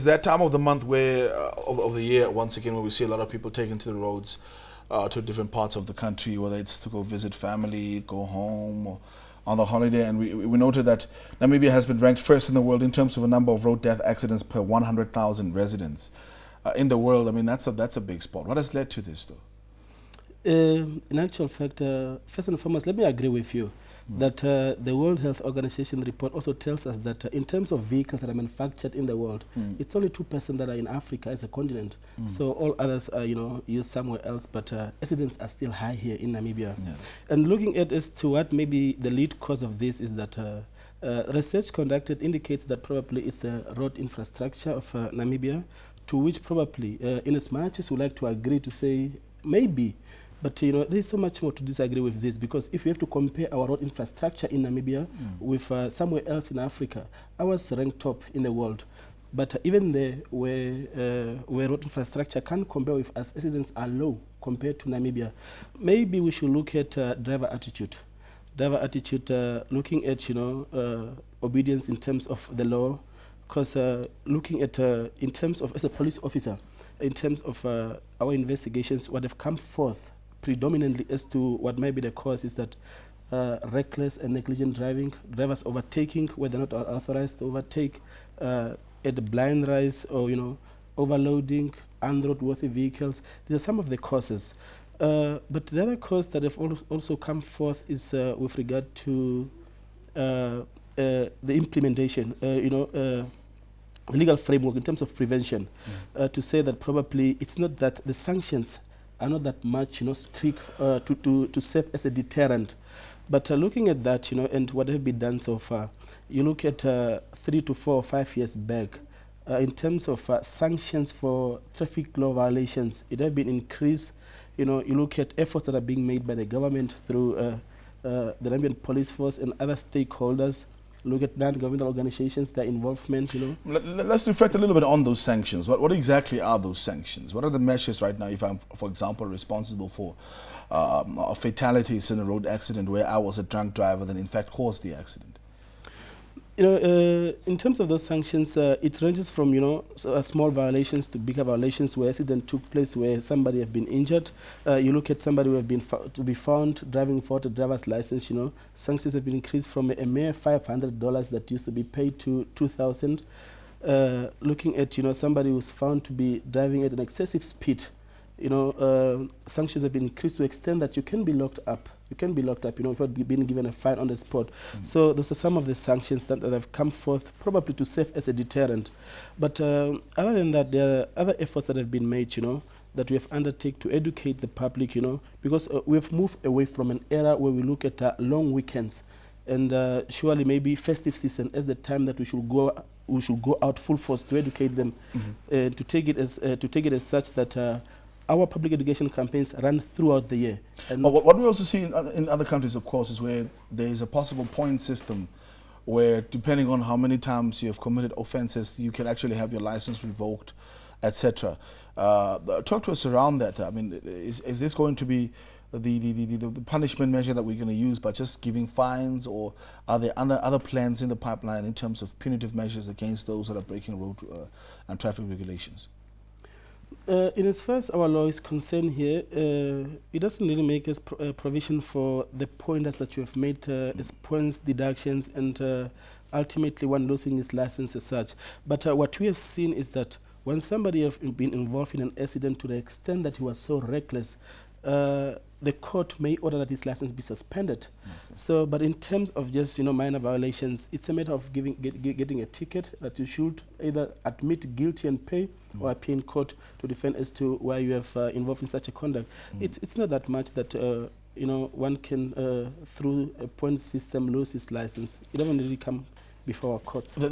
It's that time of the month where, of the year, once again, where we see a lot of people taking to the roads to different parts of the country, whether it's to go visit family, go home, or on the holiday. And we noted that Namibia has been ranked first in the world in terms of a number of road death accidents per 100,000 residents in the world. I mean, that's a big spot. What has led to this, though? In actual fact, first and foremost, let me agree with you that the World Health Organization report also tells us that in terms of vehicles that are manufactured in the world, it's only 2% that are in Africa as a continent. So all others are, used somewhere else, but accidents are still high here in Namibia. Yeah. And looking at as to what maybe the lead cause of this is that research conducted indicates that probably it's the road infrastructure of Namibia, to which probably, in as much as we like to agree to say maybe, but there's so much more to disagree with this, because if you have to compare our road infrastructure in Namibia with somewhere else in Africa, ours ranked top in the world. But even there, where road infrastructure can compare with us, accidents are low compared to Namibia. Maybe we should look at driver attitude. Driver attitude, looking at obedience in terms of the law, because looking at in terms of as a police officer, in terms of our investigations, what have come forth predominantly as to what might be the cause is that reckless and negligent driving, drivers overtaking where they're not authorized to overtake, at the blind rise, or overloading unroadworthy vehicles. These are some of the causes. But the other cause that have also come forth is with regard to the implementation, the legal framework in terms of prevention, to say that probably it's not that the sanctions are not that much strict to serve as a deterrent. But looking at that, and what have been done so far, you look at 3 to 4 or 5 years back, in terms of sanctions for traffic law violations, it has been increased. You look at efforts that are being made by the government through the Namibian police force and other stakeholders. Look at non-governmental organizations, their involvement, Let's reflect a little bit on those sanctions. What exactly are those sanctions? What are the measures right now if I'm, for example, responsible for fatalities in a road accident where I was a drunk driver that in fact caused the accident? In terms of those sanctions, it ranges from small violations to bigger violations where accident took place, where somebody have been injured. You look at somebody who have been to be found driving without a driver's license. Sanctions have been increased from a mere $500 that used to be paid to $2,000. Looking at somebody who's found to be driving at an excessive speed, sanctions have been increased to the extent that you can be locked up. You can be locked up, without being given a fine on the spot. So those are some of the sanctions that have come forth, probably to serve as a deterrent. But other than that, there are other efforts that have been made, that we have undertaken to educate the public, because we have moved away from an era where we look at long weekends, and surely maybe festive season as the time that we should go out full force to educate them, to take it as such that. Our public education campaigns run throughout the year. And what we also see in other countries, of course, is where there is a possible point system where, depending on how many times you have committed offenses, you can actually have your license revoked, etc. Talk to us around that. I mean, is this going to be the punishment measure that we're going to use by just giving fines, or are there other plans in the pipeline in terms of punitive measures against those that are breaking road and traffic regulations? In as far as our law is concerned here, it doesn't really make us provision for the pointers that you have made as points deductions and ultimately one losing his license as such. But what we have seen is that when somebody has been involved in an accident to the extent that he was so reckless, the court may order that his license be suspended. So, but in terms of just minor violations, it's a matter of getting a ticket that you should either admit guilty and pay, or appear in court to defend as to why you have involved in such a conduct. It's not that much that one can through a point system lose his license. It doesn't really come before our courts.